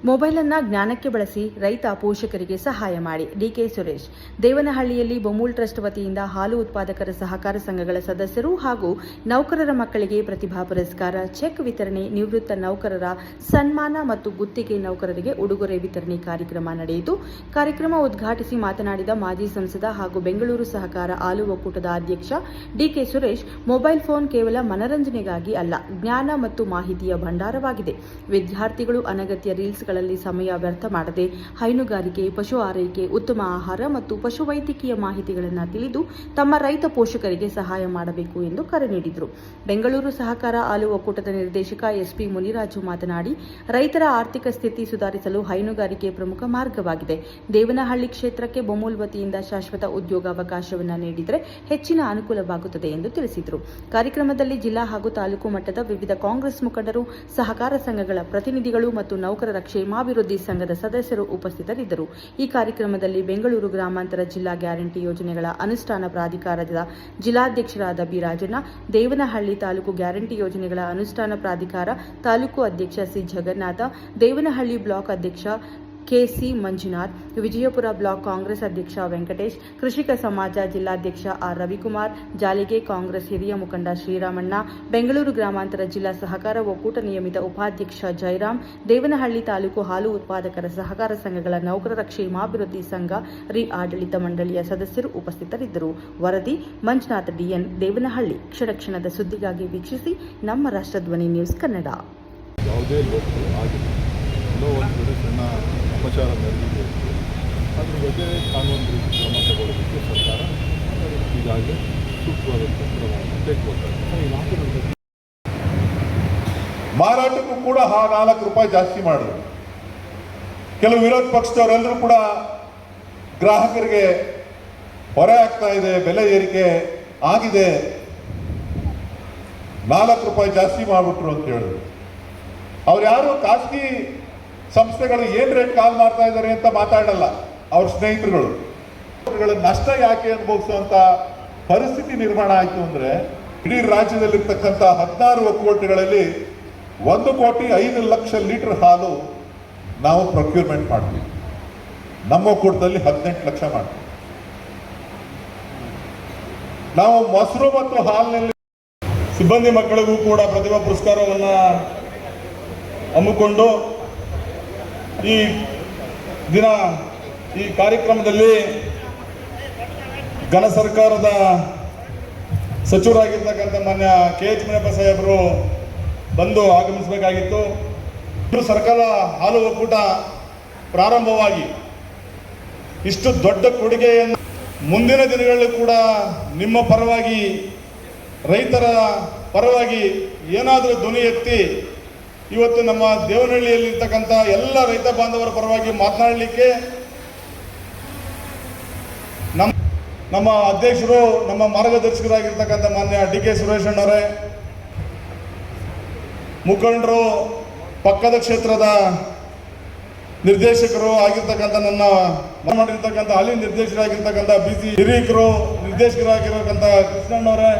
Mobile ಅನ್ನು ಜ್ಞಾನಕ್ಕೆ ಬಳಸಿ ರೈತ ಪೋಷಕರಿಗೆ ಸಹಾಯ ಮಾಡಿ. ಡಿಕೆ ಸುರೇಶ್. ದೇವನಹಳ್ಳಿಯಲ್ಲಿ ಬೊಮೂಲ್ ಟ್ರಸ್ಟ್ ವತಿಯಿಂದ ಹಾಲು ಉತ್ಪಾದಕರ ಸಹಕಾರ ಸಂಘಗಳ ಸದಸ್ಯರು ಹಾಗೂ ನೌಕರರ ಮಕ್ಕಳಿಗೆ ಪ್ರತಿಭಾ ಪುರಸ್ಕಾರ, ಚೆಕ್ ವಿತರಣೆ, ನಿವೃತ್ತ ನೌಕರರ ಸನ್ಮಾನ ಮತ್ತು ಗುತ್ತಿಗೆ ನೌಕರರಿಗೆ ಉಡುಗೊರೆ ವಿತರಣೆ ಕಾರ್ಯಕ್ರಮ ನಡೆಯಿತು. ಕಾರ್ಯಕ್ರಮ ಉದ್ಘಾಟಿಸಿ ಮಾತನಾಡಿದ ಮಾಜಿ ಸಂಸದ ಹಾಗೂ ಬೆಂಗಳೂರು ಸಹಕಾರ ಹಾಲು ಒಕ್ಕೂಟದ ಅಧ್ಯಕ್ಷ ಡಿಕೆ ಸುರೇಶ್, ಮೊಬೈಲ್ ಫೋನ್ ಕೇವಲ ಮನರಂಜನೆಗಾಗಿ ಅಲ್ಲ, ಜ್ಞಾನ ಮತ್ತು ಮಾಹಿತಿಯ ಭಂಡಾರವಾಗಿದೆ. ವಿದ್ಯಾರ್ಥಿಗಳು ಅನಗತ್ಯ ರೀಲ್ಸ್ಗಳಲ್ಲಿ ಸಮಯ ವ್ಯರ್ಥ ಮಾಡದೆ ಹೈನುಗಾರಿಕೆ, ಪಶು ಆರೈಕೆ, ಉತ್ತಮ ಆಹಾರ ಮತ್ತು ಪಶುವೈದ್ಯಕೀಯ ಮಾಹಿತಿಗಳನ್ನು ತಿಳಿದು ತಮ್ಮ ರೈತ ಪೋಷಕರಿಗೆ ಸಹಾಯ ಮಾಡಬೇಕು ಎಂದು ಕರೆ ನೀಡಿದರು. ಬೆಂಗಳೂರು ಸಹಕಾರ ಹಾಲು ಒಕ್ಕೂಟದ ನಿರ್ದೇಶಕ ಎಸ್ಪಿ ಮುನಿರಾಜು ಮಾತನಾಡಿ, ರೈತರ ಆರ್ಥಿಕ ಸ್ಥಿತಿ ಸುಧಾರಿಸಲು ಹೈನುಗಾರಿಕೆ ಪ್ರಮುಖ ಮಾರ್ಗವಾಗಿದೆ. ದೇವನಹಳ್ಳಿ ಕ್ಷೇತ್ರಕ್ಕೆ ಬೊಮೂಲ್ ವತಿಯಿಂದ ಶಾಶ್ವತ ಉದ್ಯೋಗಾವಕಾಶವನ್ನು ನೀಡಿದರೆ ಹೆಚ್ಚಿನ ಅನುಕೂಲವಾಗುತ್ತದೆ ಎಂದು ತಿಳಿಸಿದರು. ಕಾರ್ಯಕ್ರಮದಲ್ಲಿ ಜಿಲ್ಲಾ ಹಾಗೂ ತಾಲೂಕು ಮಟ್ಟದ ವಿವಿಧ ಕಾಂಗ್ರೆಸ್ ಮುಖಂಡರು, ಸಹಕಾರ ಸಂಘಗಳ ಪ್ರತಿನಿಧಿಗಳು ಮತ್ತು ನೌಕರರ ಕ್ಷೇಮಾಭಿವೃದ್ಧಿ ಸಂಘದ ಸದಸ್ಯರು ಉಪಸ್ಥಿತರಿದ್ದರು. ಈ ಕಾರ್ಯಕ್ರಮದಲ್ಲಿ ಬೆಂಗಳೂರು ಗ್ರಾಮಾಂತರ ಜಿಲ್ಲಾ ಗ್ಯಾರಂಟಿ ಯೋಜನೆಗಳ ಅನುಷ್ಠಾನ ಪ್ರಾಧಿಕಾರದ ಜಿಲ್ಲಾಧ್ಯಕ್ಷರಾದ ಬಿ ರಾಜಣ್ಣ, ದೇವನಹಳ್ಳಿ ತಾಲೂಕು ಗ್ಯಾರಂಟಿ ಯೋಜನೆಗಳ ಅನುಷ್ಠಾನ ಪ್ರಾಧಿಕಾರ ತಾಲೂಕು ಅಧ್ಯಕ್ಷ ಸಿ ಜಗನ್ನಾಥ, ದೇವನಹಳ್ಳಿ ಬ್ಲಾಕ್ ಅಧ್ಯಕ್ಷ ಕೆಸಿ ಮಂಜುನಾಥ್, ವಿಜಯಪುರ ಬ್ಲಾಕ್ ಕಾಂಗ್ರೆಸ್ ಅಧ್ಯಕ್ಷ ವೆಂಕಟೇಶ್, ಕೃಷಿಕ ಸಮಾಜ ಜಿಲ್ಲಾಧ್ಯಕ್ಷ ಆರ್ ರವಿಕುಮಾರ್, ಜಾಲಿಗೆ ಕಾಂಗ್ರೆಸ್ ಹಿರಿಯ ಮುಖಂಡ ಶ್ರೀರಾಮಣ್ಣ, ಬೆಂಗಳೂರು ಗ್ರಾಮಾಂತರ ಜಿಲ್ಲಾ ಸಹಕಾರ ಒಕ್ಕೂಟ ನಿಯಮಿತ ಉಪಾಧ್ಯಕ್ಷ ಜಯರಾಮ್, ದೇವನಹಳ್ಳಿ ತಾಲೂಕು ಹಾಲು ಉತ್ಪಾದಕರ ಸಹಕಾರ ಸಂಘಗಳ ನೌಕರರ ಕ್ಷೇಮಾಭಿವೃದ್ಧಿ ಸಂಘ ಆಡಳಿತ ಮಂಡಳಿಯ ಸದಸ್ಯರು ಉಪಸ್ಥಿತರಿದ್ದರು. ವರದಿ ಮಂಜುನಾಥ್ ಡಿಎನ್, ದೇವನಹಳ್ಳಿ. ಕ್ಷಣ ಕ್ಷಣದ ಸುದ್ದಿಗಾಗಿ ವೀಕ್ಷಿಸಿ ನಮ್ಮ ರಾಷ್ಟ್ರಧ್ವನಿ ನ್ಯೂಸ್ ಕನ್ನಡ. ಸಣ್ಣ ಅಪಚಾರ ನಡೆದಿದೆ. ಅದ್ರ ಬಗ್ಗೆ ಕಾನೂನು ಕ್ರಮ ತಗೊಳ್ಳೋದಕ್ಕೆ ಸರ್ಕಾರ ಈಗಾಗಲೇ ಸೂಕ್ತವಾದಂಥ ಕ್ರಮವನ್ನು ತೆಗೆದುಕೊಳ್ತಾರೆ. ಮಾರಾಟಕ್ಕೂ ಕೂಡ ₹4 ಜಾಸ್ತಿ ಮಾಡಿದ್ರು. ಕೆಲವು ವಿರೋಧ ಪಕ್ಷದವರೆಲ್ಲರೂ ಕೂಡ ಗ್ರಾಹಕರಿಗೆ ಹೊರೆ ಆಗ್ತಾ ಇದೆ, ಬೆಲೆ ಏರಿಕೆ ಆಗಿದೆ, ₹4 ಜಾಸ್ತಿ ಮಾಡಿಬಿಟ್ರು ಅಂತ ಹೇಳಿದ್ರು. ಅವ್ರು ಯಾರು ಖಾಸಗಿ ಸಂಸ್ಥೆಗಳು ಏನು ರೇಟ್ ಕಾಲ್ ಮಾಡ್ತಾ ಇದ್ದಾರೆ ಅಂತ ಮಾತಾಡಲ್ಲ. ಅವ್ರ ಸ್ನೇಹಿತರುಗಳು ನಷ್ಟ ಯಾಕೆ ಅನುಭವಿಸುವಂತ ಪರಿಸ್ಥಿತಿ ನಿರ್ಮಾಣ ಆಯಿತು ಅಂದ್ರೆ, ಇಡೀ ರಾಜ್ಯದಲ್ಲಿರ್ತಕ್ಕಂಥ 16 ಒಕ್ಕೂಟಗಳಲ್ಲಿ 1,05,00,000 ಲೀಟರ್ ಹಾಲು ನಾವು ಪ್ರೊಕ್ಯೂರ್ಮೆಂಟ್ ಮಾಡ್ತೀವಿ. ನಮ್ಮ ಒಕ್ಕೂಟದಲ್ಲಿ 18 ಲಕ್ಷ ಮಾಡ್ತೀವಿ. ನಾವು ಮೊಸರು ಮತ್ತು ಹಾಲಿನಲ್ಲಿ ಸಿಬ್ಬಂದಿ ಮಕ್ಕಳಿಗೂ ಕೂಡ ಪ್ರತಿಭಾ ಪುರಸ್ಕಾರವನ್ನು ಹಮ್ಮಿಕೊಂಡು ಈ ದಿನ ಈ ಕಾರ್ಯಕ್ರಮದಲ್ಲಿ ಘನ ಸರ್ಕಾರದ ಸಚಿವರಾಗಿರ್ತಕ್ಕಂಥ ಮಾನ್ಯ KH ಮುನಿಯಪ್ಪ ಸಾಹೇಬರು ಬಂದು ಆಗಮಿಸಬೇಕಾಗಿತ್ತು. ಸರ್ಕಾರ ಹಾಲು ಒಕ್ಕೂಟ ಪ್ರಾರಂಭವಾಗಿ ಇಷ್ಟು ದೊಡ್ಡ ಕೊಡುಗೆಯನ್ನು ಮುಂದಿನ ದಿನಗಳಲ್ಲಿ ಕೂಡ ನಿಮ್ಮ ಪರವಾಗಿ, ರೈತರ ಪರವಾಗಿ ಏನಾದರೂ ಧ್ವನಿ ಎತ್ತಿ ಇವತ್ತು ನಮ್ಮ ದೇವನಹಳ್ಳಿಯಲ್ಲಿರ್ತಕ್ಕಂಥ ಎಲ್ಲ ರೈತ ಬಾಂಧವರ ಪರವಾಗಿ ಮಾತನಾಡಲಿಕ್ಕೆ ನಮ್ಮ ಅಧ್ಯಕ್ಷರು, ನಮ್ಮ ಮಾರ್ಗದರ್ಶಕರಾಗಿರ್ತಕ್ಕಂಥ ಮಾನ್ಯ ಡಿಕೆ ಸುರೇಶ್ ಅಣ್ಣವರೇ, ಮುಖಂಡರು, ಪಕ್ಕದ ಕ್ಷೇತ್ರದ ನಿರ್ದೇಶಕರು ಆಗಿರ್ತಕ್ಕಂಥ ನನ್ನ ಮಾಡಿರ್ತಕ್ಕಂಥ ಹಾಲಿ ನಿರ್ದೇಶಕರಾಗಿರ್ತಕ್ಕಂಥ BC ಹಿರೀಕರು, ನಿರ್ದೇಶಕರಾಗಿರ್ತಕ್ಕಂಥ ಕೃಷ್ಣಣ್ಣವರೇ,